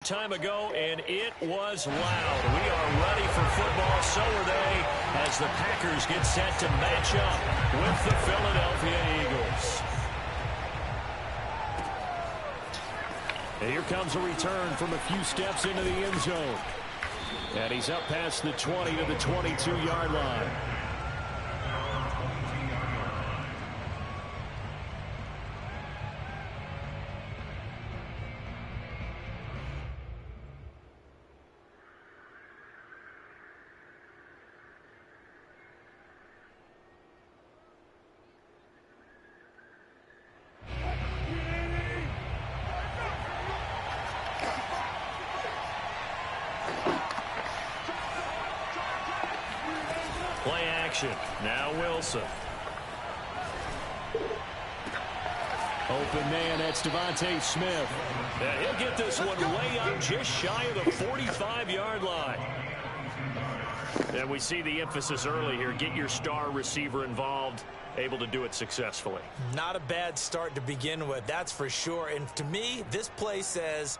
Time ago, and it was loud. We are ready for football, so are they, as the Packers get set to match up with the Philadelphia Eagles. And here comes a return from a few steps into the end zone. And he's up past the 20 to the 22-yard line. Play action. Now Wilson. Open man, that's Devontae Smith. Yeah, he'll get this one way up just shy of the 45-yard line. And we see the emphasis early here. Get your star receiver involved, able to do it successfully. Not a bad start to begin with, that's for sure. And to me, this play says,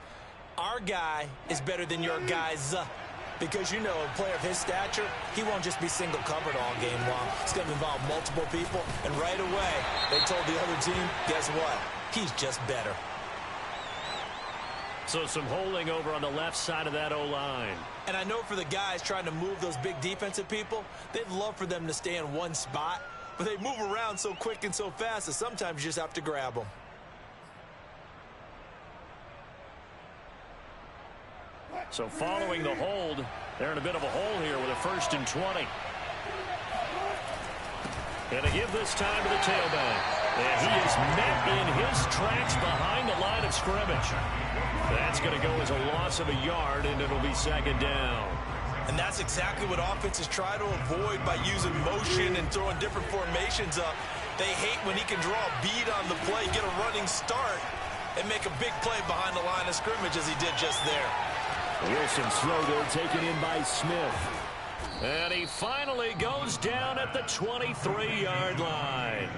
our guy is better than your guys. Because, you know, a player of his stature, he won't just be single covered all game long. It's going to involve multiple people. And right away, they told the other team, guess what? He's just better. So some holding over on the left side of that O-line. And I know for the guys trying to move those big defensive people, they'd love for them to stay in one spot. But they move around so quick and so fast that sometimes you just have to grab them. So following the hold, they're in a bit of a hole here with a 1st and 20. And to give this time to the tailback. And he is met in his tracks behind the line of scrimmage. That's going to go as a loss of a yard, and it'll be 2nd down. And that's exactly what offenses try to avoid by using motion and throwing different formations up. They hate when he can draw a bead on the play, get a running start, and make a big play behind the line of scrimmage as he did just there. Wilson slow there, taken in by Smith. And he finally goes down at the 23-yard line.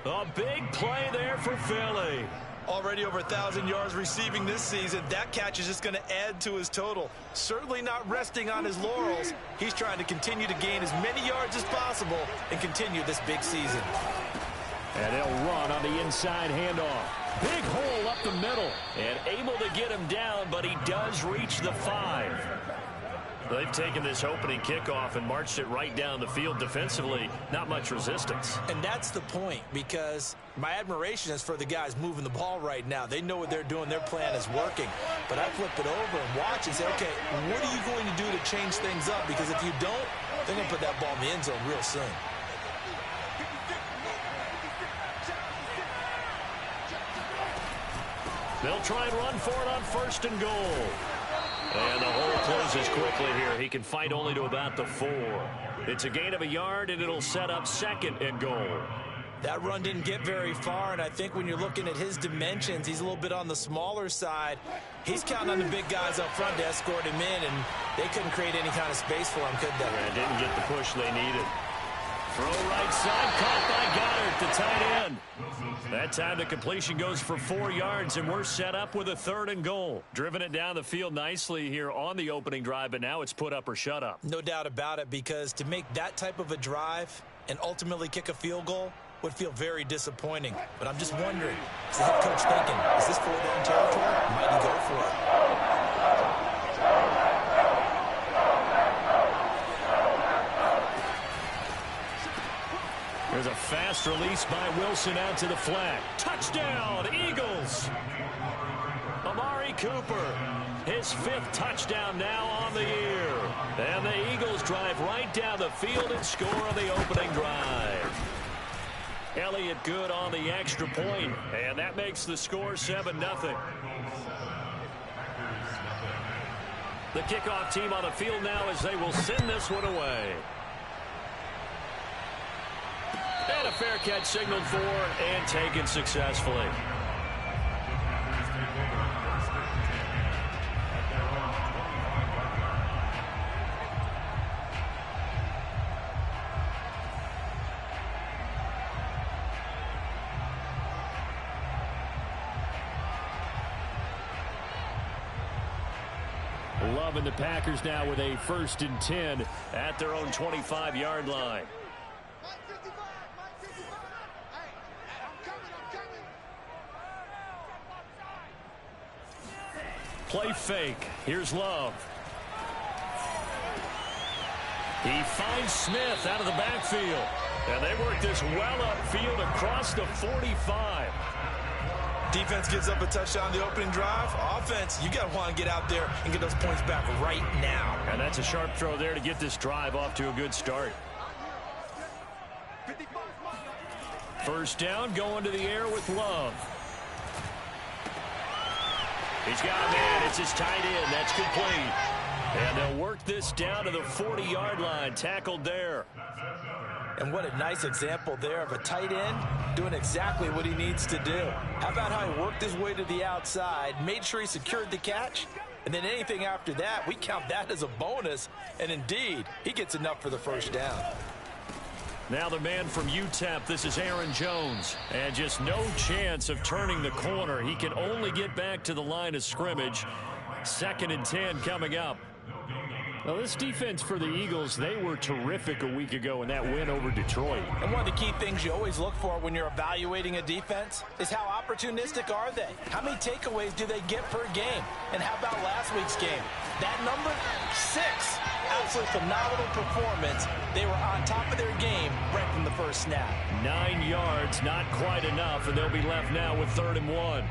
A big play there for Philly. Already over 1,000 yards receiving this season. That catch is just going to add to his total. Certainly not resting on his laurels. He's trying to continue to gain as many yards as possible and continue this big season. And they'll run on the inside handoff. Big hole up the middle. And able to get him down, but he does reach the 5. They've taken this opening kickoff and marched it right down the field defensively. Not much resistance. And that's the point, because my admiration is for the guys moving the ball right now. They know what they're doing. Their plan is working. But I flip it over and watch and say, okay, what are you going to do to change things up? Because if you don't, they're going to put that ball in the end zone real soon. They'll try and run for it on 1st and goal. And the hole closes quickly here. He can fight only to about the 4. It's a gain of a yard, and it'll set up 2nd and goal. That run didn't get very far, and I think when you're looking at his dimensions, he's a little bit on the smaller side. He's counting on the big guys up front to escort him in, and they couldn't create any kind of space for him, could they? Yeah, didn't get the push they needed. Throw right side, caught by Goddard, the tight end. That time the completion goes for 4 yards, and we're set up with a 3rd and goal. Driven it down the field nicely here on the opening drive, but now it's put up or shut up. No doubt about it, because to make that type of a drive and ultimately kick a field goal would feel very disappointing. But I'm just wondering, is the head coach thinking, is this 4th down territory? Might he go for it? There's a fast release by Wilson out to the flat. Touchdown, Eagles! Amari Cooper, his 5th touchdown now on the year. And the Eagles drive right down the field and score on the opening drive. Elliott good on the extra point, and that makes the score 7-0. The kickoff team on the field now as they will send this one away. And a fair catch signaled for and taken successfully. Love and the Packers now with a 1st and 10 at their own 25-yard line. Play fake. Here's Love. He finds Smith out of the backfield. And they work this well upfield across the 45. Defense gives up a touchdown the opening drive. Offense, you got to want to get out there and get those points back right now. And that's a sharp throw there to get this drive off to a good start. 1st down, going to the air with Love. He's got a man. It's his tight end. That's complete. And they'll work this down to the 40-yard line. Tackled there. And what a nice example there of a tight end doing exactly what he needs to do. How about how he worked his way to the outside, made sure he secured the catch, and then anything after that, we count that as a bonus. And indeed, he gets enough for the 1st down. Now the man from UTEP, this is Aaron Jones. And just no chance of turning the corner. He can only get back to the line of scrimmage. 2nd and 10 coming up. Well, this defense for the Eagles, they were terrific a week ago in that win over Detroit. And one of the key things you always look for when you're evaluating a defense is how opportunistic are they? How many takeaways do they get per game? And how about last week's game? That number? 6. Absolutely phenomenal performance. They were on top of their game right from the first snap. 9 yards, not quite enough, and they'll be left now with 3rd and 1.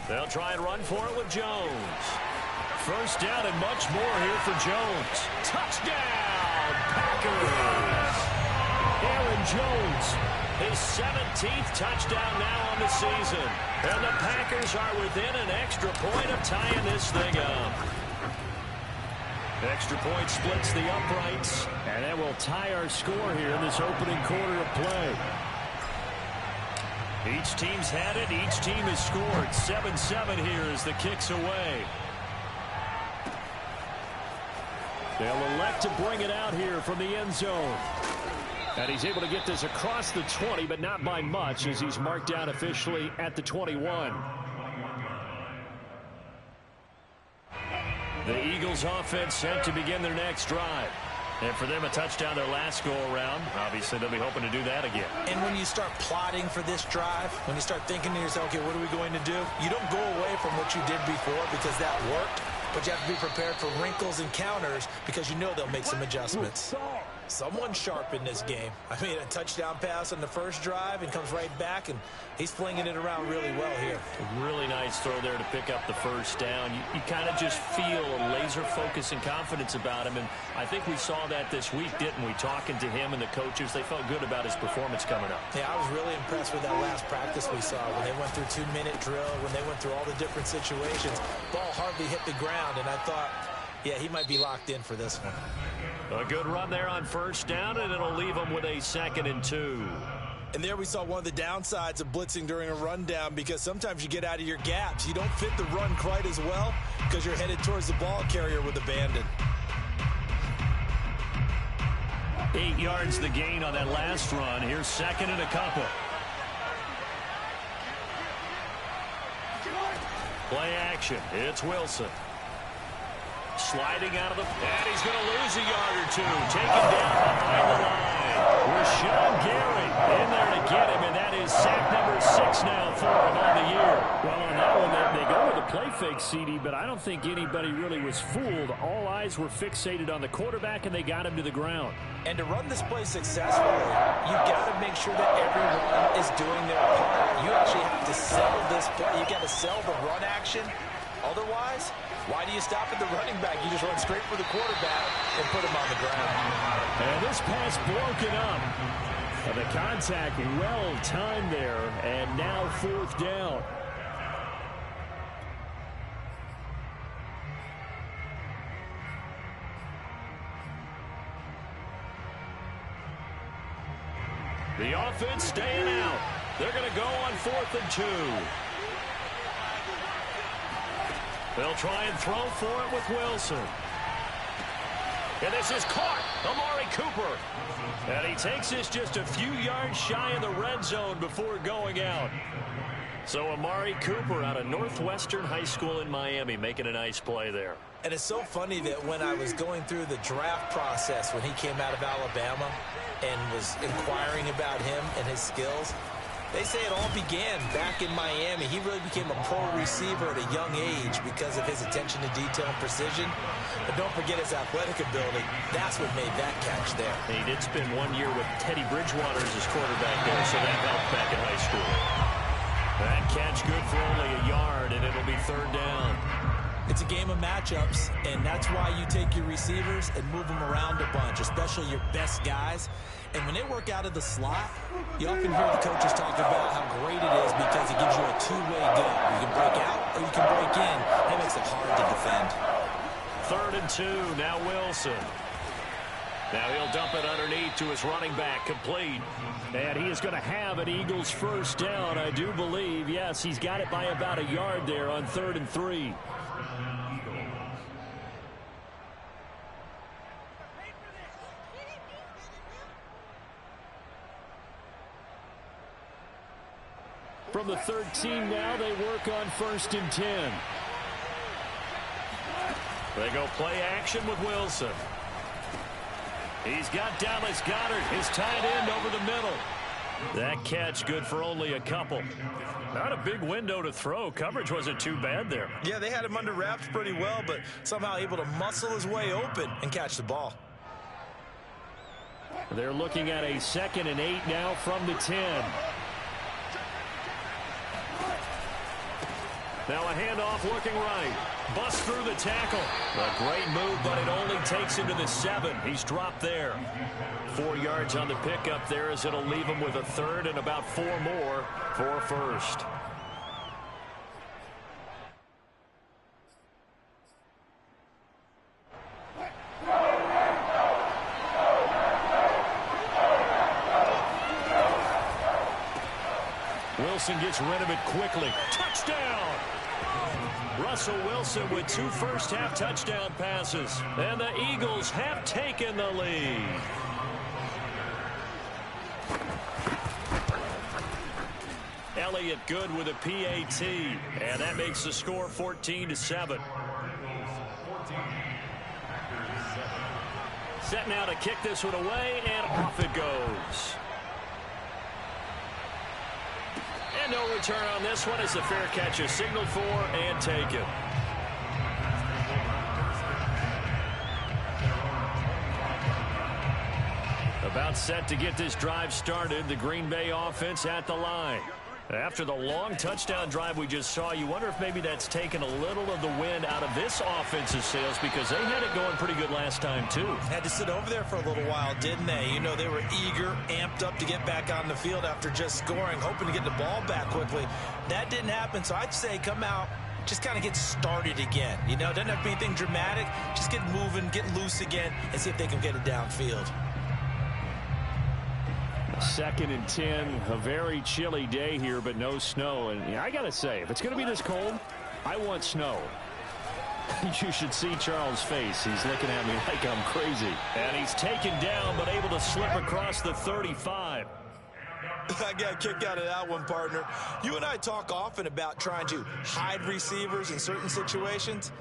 They'll try and run for it with Jones. 1st down and much more here for Jones. Touchdown, Packers! Aaron Jones, his 17th touchdown now on the season. And the Packers are within an extra point of tying this thing up. Extra point splits the uprights. And that will tie our score here in this opening quarter of play. Each team's had it. Each team has scored. 7-7 here as the kick's away. They'll elect to bring it out here from the end zone. And he's able to get this across the 20, but not by much as he's marked out officially at the 21. The Eagles offense set to begin their next drive. And for them, a touchdown their last go-around. Obviously, they'll be hoping to do that again. And when you start plotting for this drive, when you start thinking to yourself, okay, what are we going to do? You don't go away from what you did before because that worked. But you have to be prepared for wrinkles and counters because you know they'll make some adjustments. Someone sharp in this game. I mean, a touchdown pass on the first drive and comes right back, and he's flinging it around really well here. Really nice throw there to pick up the 1st down. You kind of just feel a laser focus and confidence about him, and I think we saw that this week, didn't we? Talking to him and the coaches, they felt good about his performance coming up. Yeah, I was really impressed with that last practice we saw when they went through 2-minute drill, when they went through all the different situations. Ball hardly hit the ground, and I thought, yeah, he might be locked in for this one. A good run there on 1st down, and it'll leave them with a 2nd and 2. And there we saw one of the downsides of blitzing during a rundown because sometimes you get out of your gaps. You don't fit the run quite as well because you're headed towards the ball carrier with abandon. 8 yards the gain on that last run. Here's 2nd and a couple. Play action. It's Wilson. Sliding out of the... And he's going to lose a yard or two. Taken down behind the line. Rashawn Gary in there to get him, and that is sack number 6 now for him on the year. Well, on that one, they go with a play fake, CD, but I don't think anybody really was fooled. All eyes were fixated on the quarterback, and they got him to the ground. And to run this play successfully, you've got to make sure that everyone is doing their part. You actually have to sell this play. You've got to sell the run action. Otherwise, why do you stop at the running back? You just run straight for the quarterback and put him on the ground. And this pass broken up. And the contact well timed there. And now 4th down. The offense staying out. They're going to go on 4th and 2. They'll try and throw for it with Wilson. And this is caught. Amari Cooper. And he takes this just a few yards shy of the red zone before going out. So Amari Cooper out of Northwestern High School in Miami making a nice play there. And it's so funny that when I was going through the draft process when he came out of Alabama and was inquiring about him and his skills, they say it all began back in Miami. He really became a pro receiver at a young age because of his attention to detail and precision. But don't forget his athletic ability. That's what made that catch there. He did spend 1 year with Teddy Bridgewater as his quarterback there, so that helped back in high school. That catch good for only a yard, and it'll be third down. It's a game of matchups, and that's why you take your receivers and move them around a bunch, especially your best guys. And when they work out of the slot, you often hear the coaches talk about how great it is because it gives you a two-way go. You can break out or you can break in. That makes it hard to defend. 3rd and 2, now Wilson. Now he'll dump it underneath to his running back, complete. And he is going to have an Eagles first down, I do believe. Yes, he's got it by about a yard there on 3rd and 3. From the 13 now, they work on 1st and 10. They go play action with Wilson. He's got Dallas Goedert, his tight end, over the middle. That catch good for only a couple. Not a big window to throw. Coverage wasn't too bad there. Yeah, they had him under wraps pretty well, but somehow able to muscle his way open and catch the ball. They're looking at a 2nd and 8 now from the 10. Now a handoff looking right. Busts through the tackle. A great move, but it only takes him to the 7. He's dropped there. 4 yards on the pickup there as it'll leave him with a 3rd and about 4 more for a first. Wilson gets rid of it quickly. Touchdown! Russell Wilson with 2 first-half touchdown passes. And the Eagles have taken the lead. Elliott good with a PAT. And that makes the score 14-7. Set now to kick this one away, and off it goes. And no return on this one as the fair catch is signaled for and taken. About set to get this drive started. The Green Bay offense at the line. After the long touchdown drive we just saw, you wonder if maybe that's taken a little of the wind out of this offense's sails because they had it going pretty good last time, too. Had to sit over there for a little while, didn't they? You know, they were eager, amped up to get back on the field after just scoring, hoping to get the ball back quickly. That didn't happen, so I'd say come out, just kind of get started again. You know, doesn't have to be anything dramatic. Just get moving, get loose again, and see if they can get it downfield. 2nd and 10, a very chilly day here, but no snow. And I got to say, if it's going to be this cold, I want snow. You should see Charles' face. He's looking at me like I'm crazy. And he's taken down, but able to slip across the 35. I got a kick out of that one, partner. You and I talk often about trying to hide receivers in certain situations,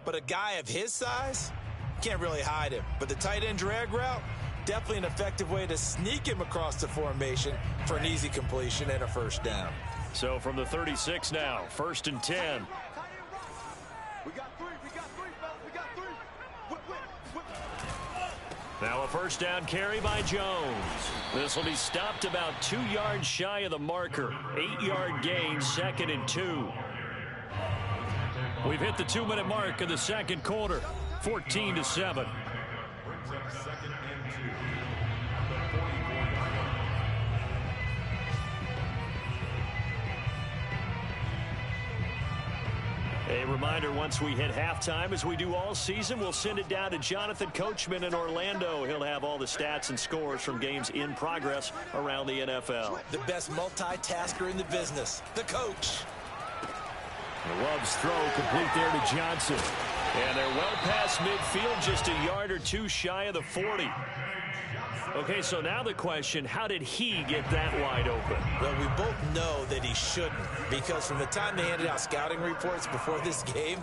but a guy of his size can't really hide him. But the tight end drag route, definitely an effective way to sneak him across the formation for an easy completion and a first down. So from the 36 now, 1st and 10. Now a first down carry by Jones. This will be stopped about 2 yards shy of the marker. 8-yard gain, 2nd and 2. We've hit the 2-minute mark of the second quarter. 14-7. A reminder, once we hit halftime, as we do all season, we'll send it down to Jonathan Coachman in Orlando. He'll have all the stats and scores from games in progress around the NFL. The best multitasker in the business, the coach. Love's throw complete there to Johnson. And they're well past midfield, just a yard or two shy of the 40. Okay, so now the question, how did he get that wide open? Well, we both know that he shouldn't, because from the time they handed out scouting reports before this game,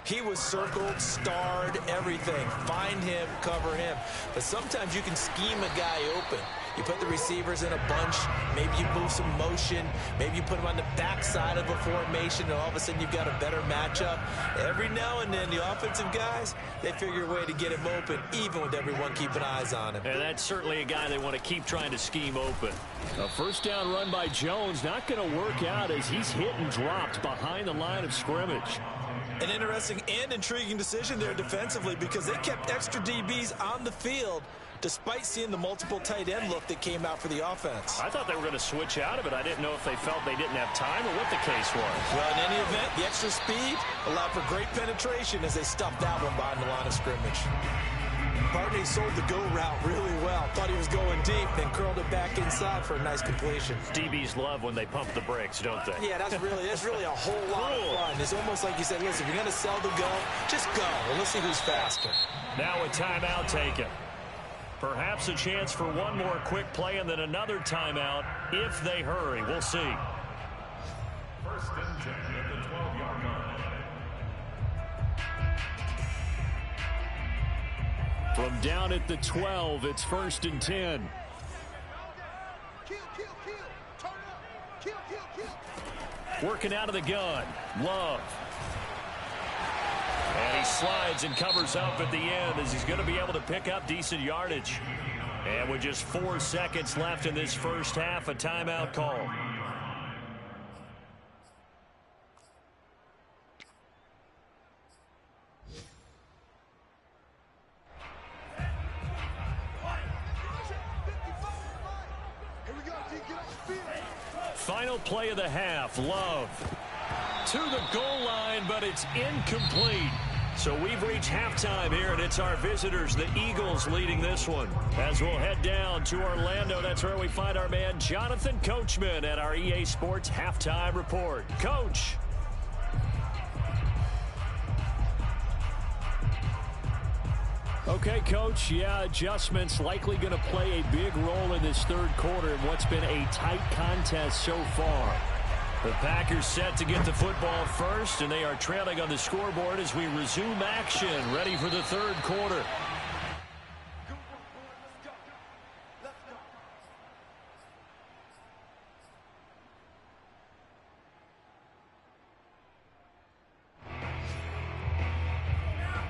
he was circled, starred, everything. Find him, cover him. But sometimes you can scheme a guy open. You put the receivers in a bunch. Maybe you move some motion. Maybe you put them on the backside of a formation, and all of a sudden you've got a better matchup. Every now and then, the offensive guys, they figure a way to get him open, even with everyone keeping eyes on him. And that's certainly a guy they want to keep trying to scheme open. A first down run by Jones, not going to work out as he's hit and dropped behind the line of scrimmage. An interesting and intriguing decision there defensively, because they kept extra DBs on the field despite seeing the multiple tight end look that came out for the offense. I thought they were going to switch out of it. I didn't know if they felt they didn't have time or what the case was. Well, in any event, the extra speed allowed for great penetration as they stuffed that one behind the line of scrimmage. Barney sold the go route really well. Thought he was going deep, then curled it back inside for a nice completion. DBs love when they pump the brakes, don't they? Yeah, that's really a whole lot of fun. It's almost like you said, listen, if you're going to sell the go, just go. Well, let's see who's faster. Now a timeout taken. Perhaps a chance for one more quick play and then another timeout if they hurry. We'll see. First and 10 at the 12-yard line. From down at the 12, it's first and 10. Working out of the gun, Love. And he slides and covers up at the end as he's going to be able to pick up decent yardage. And with just 4 seconds left in this first half, a timeout call. Final play of the half, Love to the goal line, but it's incomplete. So we've reached halftime here, and it's our visitors, the Eagles, leading this one. As we'll head down to Orlando, that's where we find our man Jonathan Coachman at our EA Sports Halftime Report. Coach. Okay, Coach, yeah, adjustments likely going to play a big role in this third quarter in what's been a tight contest so far. The Packers set to get the football first, and they are trailing on the scoreboard as we resume action, ready for the third quarter.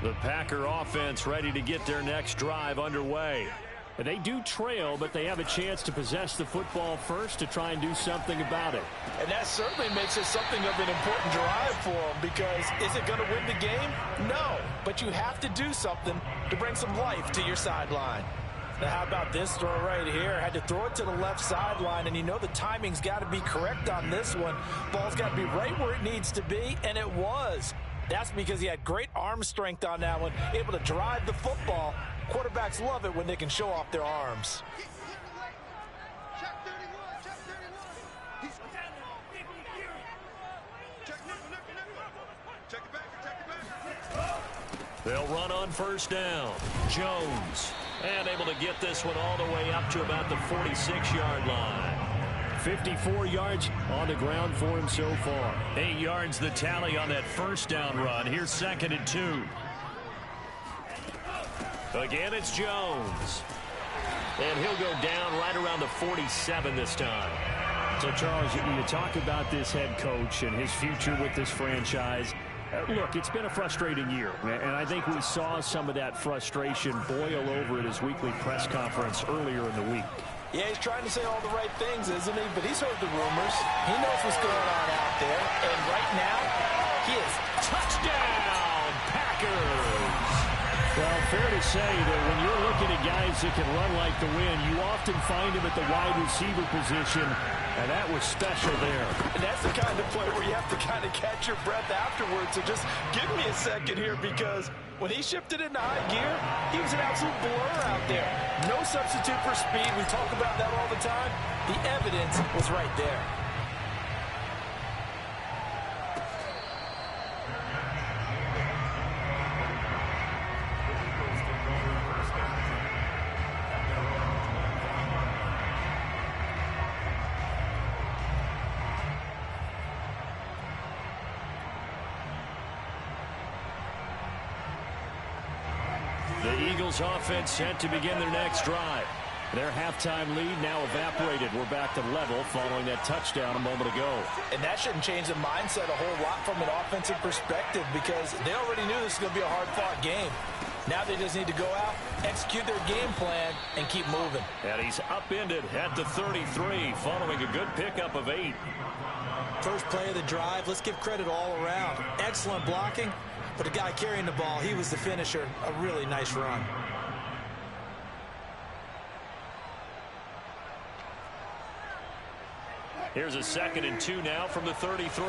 The Packer offense ready to get their next drive underway. They do trail, but they have a chance to possess the football first to try and do something about it. And that certainly makes it something of an important drive for them, because is it going to win the game? No, but you have to do something to bring some life to your sideline. Now, how about this throw right here? Had to throw it to the left sideline, and you know the timing's got to be correct on this one. Ball's got to be right where it needs to be, and it was. That's because he had great arm strength on that one, able to drive the football. Quarterbacks love it when they can show off their arms. They'll run on first down. Jones. And able to get this one all the way up to about the 46-yard line. 54 yards on the ground for him so far. 8 yards the tally on that first down run. Here's second and 2. Again, it's Jones. And he'll go down right around the 47 this time. So, Charles, you talk about this head coach and his future with this franchise. Look, it's been a frustrating year, and I think we saw some of that frustration boil over at his weekly press conference earlier in the week. Yeah, he's trying to say all the right things, isn't he? But he's heard the rumors. He knows what's going on out there. And right now, he is touchdown, Packers. Well, fair to say that when you're looking at guys that can run like the wind, you often find him at the wide receiver position, and that was special there. And that's the kind of play where you have to kind of catch your breath afterwards. So just give me a second here, because when he shifted into high gear, he was an absolute blur out there. No substitute for speed. We talk about that all the time. The evidence was right there. The Eagles offense set to begin their next drive. Their halftime lead now evaporated. We're back to level following that touchdown a moment ago. And that shouldn't change the mindset a whole lot from an offensive perspective because they already knew this was going to be a hard-fought game. Now they just need to go out, execute their game plan, and keep moving. And he's upended at the 33 following a good pickup of 8. First play of the drive, let's give credit all around. Excellent blocking, but the guy carrying the ball, he was the finisher. A really nice run. Here's a 2nd and 2 now from the 33.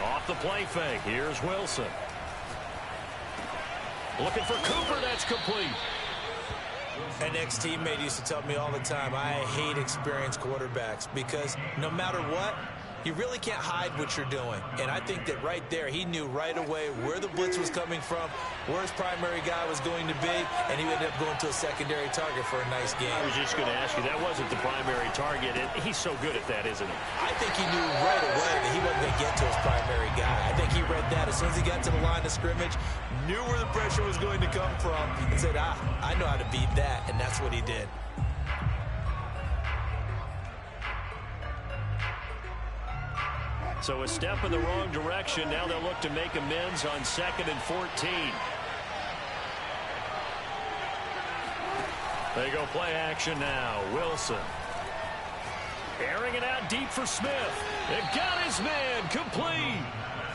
Off the play fake. Here's Wilson. Looking for Cooper. That's complete. An ex-teammate used to tell me all the time, I hate experienced quarterbacks because no matter what, you really can't hide what you're doing. And I think that right there, he knew right away where the blitz was coming from, where his primary guy was going to be, and he ended up going to a secondary target for a nice game. I was just going to ask you, that wasn't the primary target. And he's so good at that, isn't he? I think he knew right away that he wasn't going to get to his primary guy. I think he read that as soon as he got to the line of scrimmage, knew where the pressure was going to come from, and said, I know how to beat that, and that's what he did. So a step in the wrong direction. Now they'll look to make amends on 2nd and 14. They go play action now. Wilson. Airing it out deep for Smith. They've got his man complete.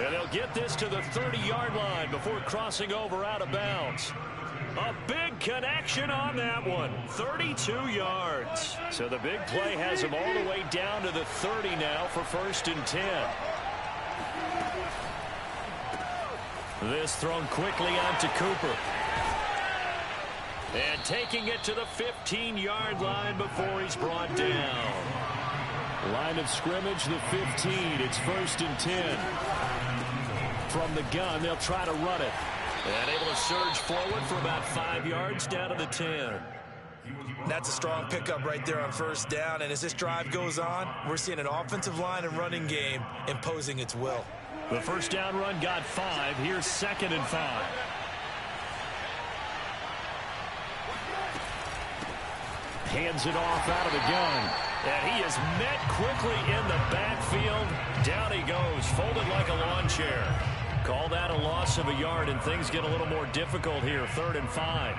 And they'll get this to the 30-yard line before crossing over out of bounds. A big connection on that one. 32 yards. So the big play has him all the way down to the 30 now for 1st and 10. This thrown quickly onto Cooper. And taking it to the 15-yard line before he's brought down. Line of scrimmage, the 15. It's 1st and 10. From the gun, they'll try to run it. And able to surge forward for about 5 yards down to the 10. That's a strong pickup right there on 1st down. And as this drive goes on, we're seeing an offensive line and running game imposing its will. The 1st down run got 5. Here's 2nd and 5. Hands it off out of the gun. And he is met quickly in the backfield. Down he goes, folded like a lawn chair. Call that a loss of a yard, and things get a little more difficult here. 3rd and 5.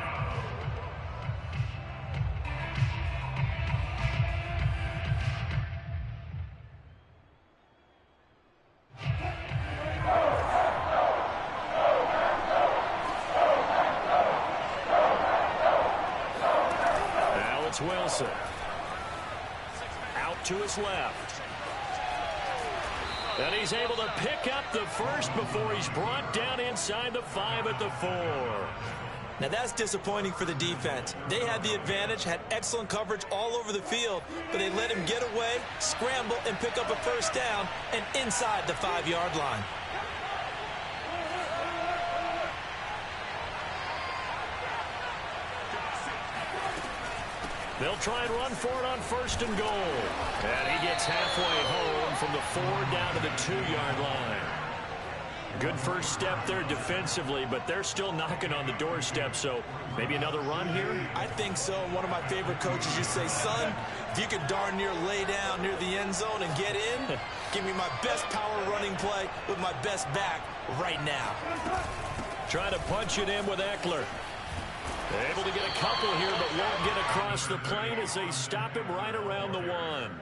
Now it's Wilson. Out to his left. And he's able to pick up the 1st before he's brought down inside the 5 at the 4. Now that's disappointing for the defense. They had the advantage, had excellent coverage all over the field, but they let him get away, scramble, and pick up a 1st down and inside the 5-yard line. They'll try and run for it on 1st and goal. And he gets halfway home from the 4 down to the 2-yard line. Good first step there defensively, but they're still knocking on the doorstep, so maybe another run here? I think so. One of my favorite coaches used to say, son, if you could darn near lay down near the end zone and get in, give me my best power running play with my best back right now. Trying to punch it in with Eckler. Able to get a couple here, but won't get across the plane as they stop him right around the 1.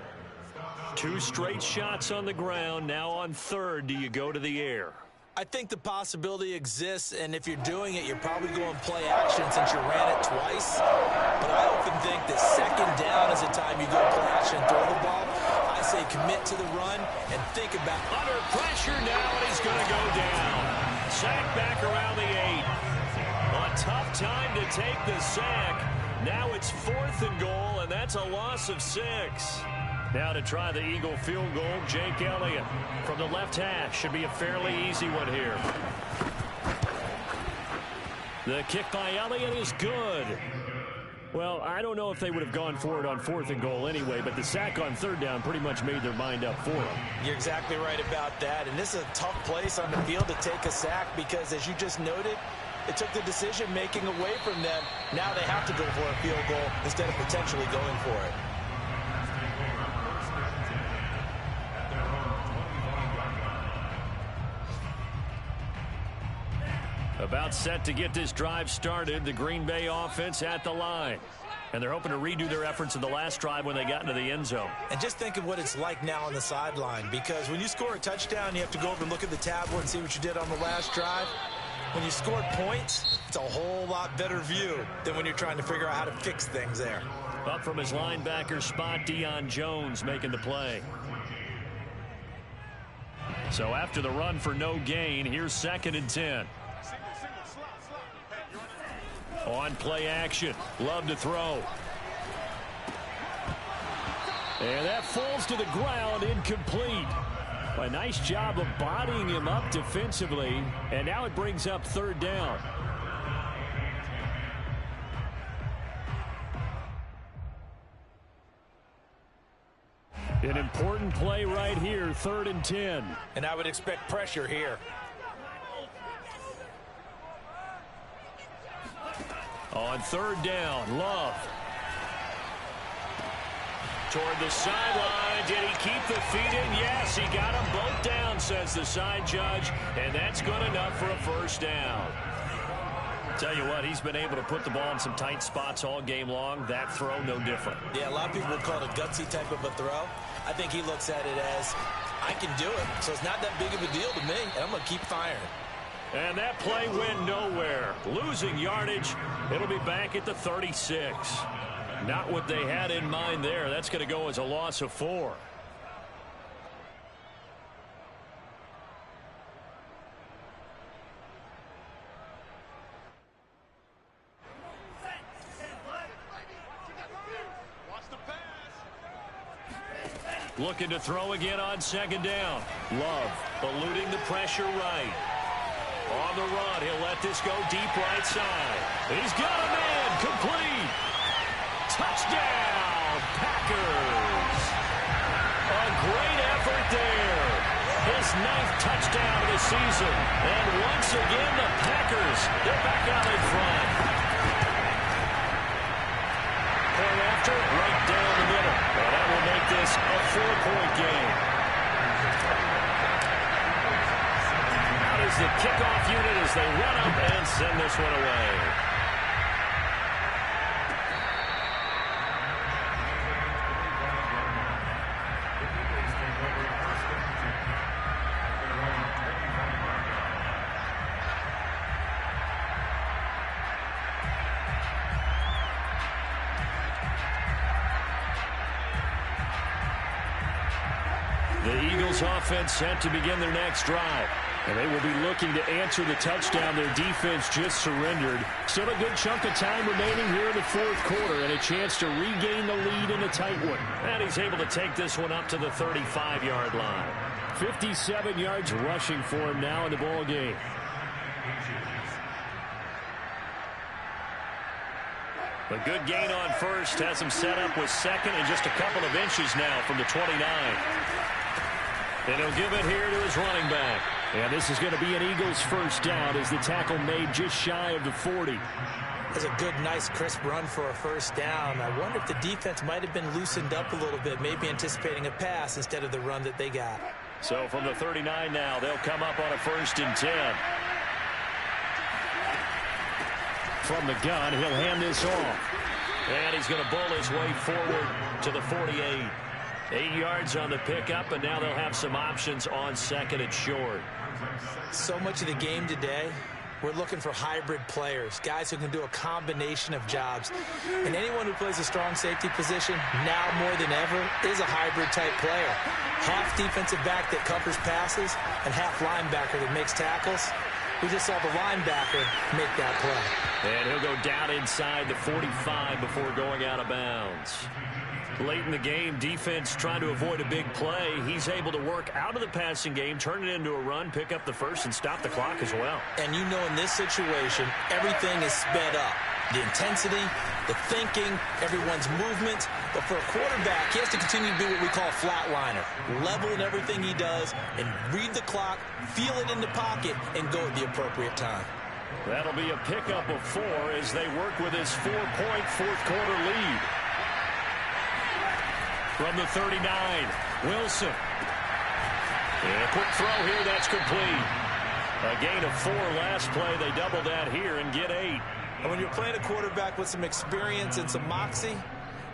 2 straight shots on the ground. Now on 3rd, do you go to the air? I think the possibility exists, and if you're doing it, you're probably going play action since you ran it twice. But I often think that 2nd down is the time you go play action and throw the ball. I say commit to the run and think about it. Under pressure now, and he's going to go down. Sack back around the 8. A tough time to take the sack. Now it's 4th and goal, and that's a loss of 6. Now to try the Eagle field goal, Jake Elliott from the left hash. Should be a fairly easy one here. The kick by Elliott is good. Well, I don't know if they would have gone for it on 4th and goal anyway, but the sack on 3rd down pretty much made their mind up for them. You're exactly right about that, and this is a tough place on the field to take a sack because, as you just noted, it took the decision-making away from them. Now they have to go for a field goal instead of potentially going for it. About set to get this drive started, the Green Bay offense at the line. And they're hoping to redo their efforts in the last drive when they got into the end zone. And just think of what it's like now on the sideline, because when you score a touchdown, you have to go over and look at the tablet and see what you did on the last drive. When you scored points, it's a whole lot better view than when you're trying to figure out how to fix things there. Up from his linebacker spot, Deion Jones making the play. So after the run for no gain, here's 2nd and 10. On play action, Love to throw. And that falls to the ground, incomplete. A nice job of bodying him up defensively, and now it brings up 3rd down. An important play right here, 3rd and 10. And I would expect pressure here. On 3rd down, Love. Toward the sideline. Did he keep the feet in? Yes, he got them both down, says the side judge. And that's good enough for a 1st down. Tell you what, he's been able to put the ball in some tight spots all game long. That throw, no different. Yeah, a lot of people would call it a gutsy type of a throw. I think he looks at it as, I can do it, so it's not that big of a deal to me, and I'm going to keep firing. And that play went nowhere. Losing yardage. It'll be back at the 36. Not what they had in mind there. That's going to go as a loss of 4. Looking to throw again on 2nd down. Love eluding the pressure right. On the run, he'll let this go deep right side. He's got a man, complete. Touchdown, Packers. A great effort there. His 9th touchdown of the season. And once again, the Packers, they're back out in front. Point after, right down the middle. And that will make this a 4-point game. Out is the kickoff unit as they run up and send this one away. The Eagles offense set to begin their next drive. And they will be looking to answer the touchdown their defense just surrendered. Still a good chunk of time remaining here in the 4th quarter and a chance to regain the lead in a tight one. And he's able to take this one up to the 35-yard line. 57 yards rushing for him now in the ball game. A good gain on 1st has him set up with 2nd and just a couple of inches now from the 29. And he'll give it here to his running back. And this is going to be an Eagles 1st down as the tackle made just shy of the 40. That's a good, nice, crisp run for a 1st down. I wonder if the defense might have been loosened up a little bit, maybe anticipating a pass instead of the run that they got. So from the 39 now, they'll come up on a 1st and 10. From the gun, he'll hand this off. And he's going to bull his way forward to the 48. 8 yards on the pickup, and now they'll have some options on 2nd and short. So much of the game today, we're looking for hybrid players, guys who can do a combination of jobs. And anyone who plays a strong safety position, now more than ever, is a hybrid-type player. Half defensive back that covers passes, and half linebacker that makes tackles. We just saw the linebacker make that play. And he'll go down inside the 45 before going out of bounds. Late in the game, defense trying to avoid a big play. He's able to work out of the passing game, turn it into a run, pick up the 1st, and stop the clock as well. And you know in this situation, everything is sped up. The intensity, the thinking, everyone's movements. But for a quarterback, he has to continue to be what we call a flatliner. Level in everything he does and read the clock, feel it in the pocket, and go at the appropriate time. That'll be a pickup of 4 as they work with his 4-point fourth-quarter lead. From the 39, Wilson. And a quick throw here, that's complete. A gain of 4 last play. They double that here and get 8. And when you're playing a quarterback with some experience and some moxie,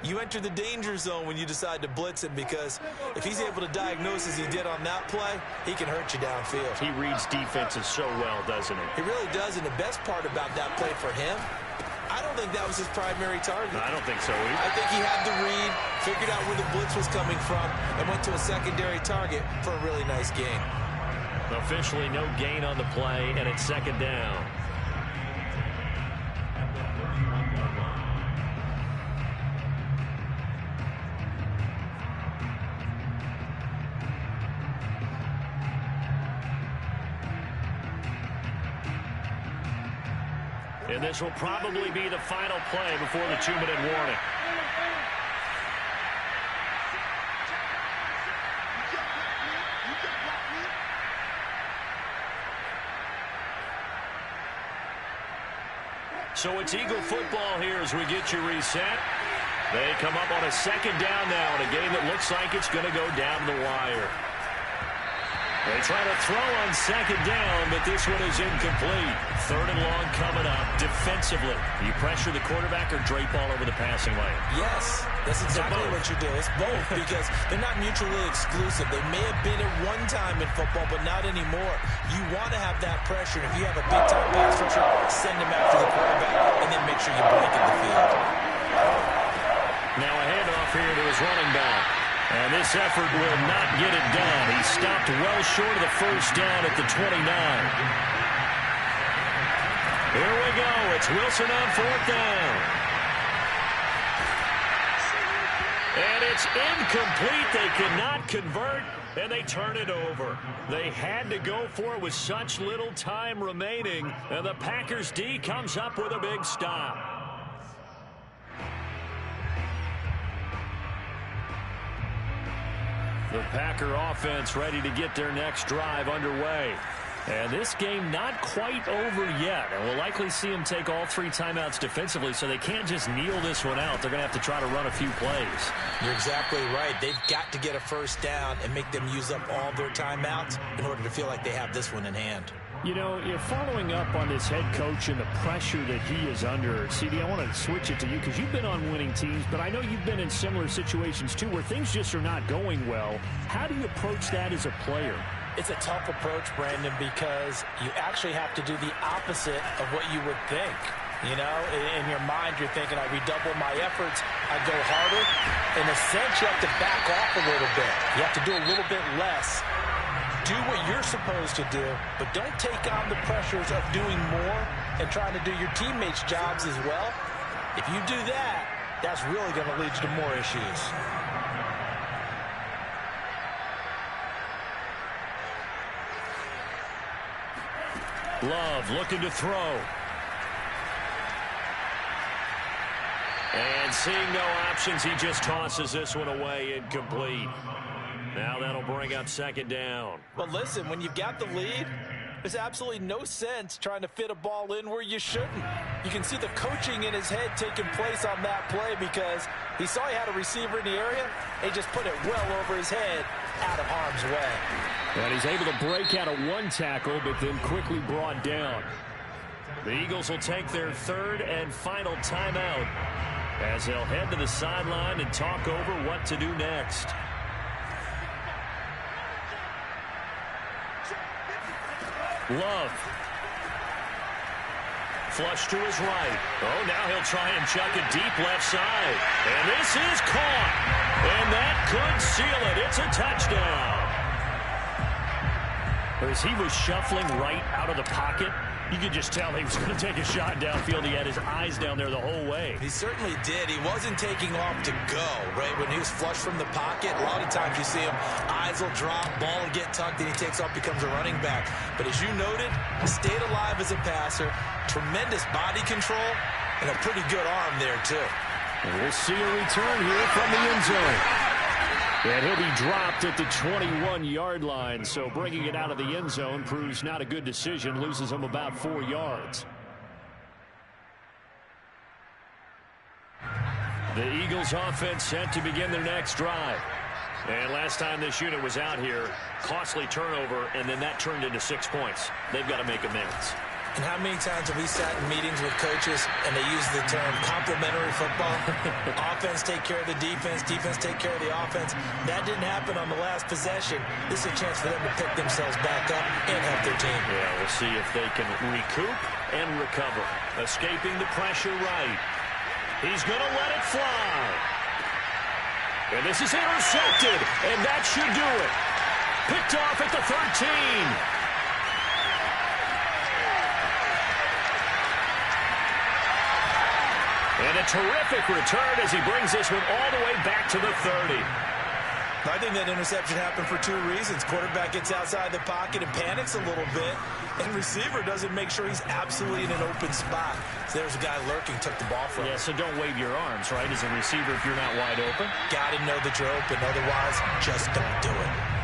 you enter the danger zone when you decide to blitz him, because if he's able to diagnose as he did on that play, he can hurt you downfield. He reads defenses so well, doesn't he? He really does, and the best part about that play for him, I don't think that was his primary target. I don't think so either. I think he had the read, figured out where the blitz was coming from, and went to a secondary target for a really nice gain. Officially no gain on the play, and it's second down. And this will probably be the final play before the 2-minute warning. So it's Eagle football here as we get you reset. They come up on a second down now in a game that looks like it's going to go down the wire. They try to throw on second down, but this one is incomplete. 3rd and long coming up. Defensively, you pressure the quarterback or drape all over the passing lane? Yes, that's exactly what you do. It's both, because they're not mutually exclusive. They may have been at one time in football, but not anymore. You want to have that pressure. If you have a big-time pass rusher, send him after the quarterback, and then make sure you blanket the field. Now a handoff here to his running back. And this effort will not get it done. He stopped well short of the first down at the 29. Here we go. It's Wilson on 4th down. And it's incomplete. They cannot convert, and they turn it over. They had to go for it with such little time remaining, and the Packers D comes up with a big stop. The Packer offense ready to get their next drive underway. And this game not quite over yet. And we'll likely see them take all 3 timeouts defensively, so they can't just kneel this one out. They're going to have to try to run a few plays. You're exactly right. They've got to get a first down and make them use up all their timeouts in order to feel like they have this one in hand. You know, you're following up on this head coach and the pressure that he is under. CD, I want to switch it to you because you've been on winning teams, but I know you've been in similar situations too where things just are not going well. How do you approach that as a player? It's a tough approach, Brandon, because you actually have to do the opposite of what you would think. You know, in your mind, you're thinking, I redouble my efforts, I go harder. In a sense, you have to back off a little bit. You have to do a little bit less. Do what you're supposed to do, but don't take on the pressures of doing more and trying to do your teammates' jobs as well. If you do that, that's really going to lead you to more issues. Love looking to throw. And seeing no options, he just tosses this one away, incomplete. Now that'll bring up second down. But listen, when you've got the lead, there's absolutely no sense trying to fit a ball in where you shouldn't. You can see the coaching in his head taking place on that play because he saw he had a receiver in the area. He just put it well over his head out of harm's way. And he's able to break out of one tackle, but then quickly brought down. The Eagles will take their 3rd and final timeout as they'll head to the sideline and talk over what to do next. Love. Flush to his right. Oh, now he'll try and chuck it deep left side. And this is caught. And that could seal it. It's a touchdown. As he was shuffling right out of the pocket, you could just tell he was going to take a shot downfield. He had his eyes down there the whole way. He certainly did. He wasn't taking off to go, right? When he was flush from the pocket, a lot of times you see him, eyes will drop, ball will get tucked, and he takes off, becomes a running back. But as you noted, he stayed alive as a passer, tremendous body control, And a pretty good arm there, too. And we'll see a return here from the end zone. And he'll be dropped at the 21-yard line. So bringing it out of the end zone proves not a good decision. Loses him about 4 yards. The Eagles offense set to begin their next drive. And last time this unit was out here, costly turnover, and then that turned into 6 points. They've got to make amends. And how many times have we sat in meetings with coaches and they use the term complementary football? Offense take care of the defense, defense take care of the offense. That didn't happen on the last possession. This is a chance for them to pick themselves back up and help their team. Yeah, we'll see if they can recoup and recover. Escaping the pressure right. He's going to let it fly. And this is intercepted, and that should do it. Picked off at the 13. And a terrific return as he brings this one all the way back to the 30. I think that interception happened for 2 reasons. Quarterback gets outside the pocket and panics a little bit, and receiver doesn't make sure he's absolutely in an open spot. So there's a guy lurking, took the ball from him. Yeah, so don't wave your arms, right, as a receiver if you're not wide open. Got to know that you're open, otherwise just don't do it.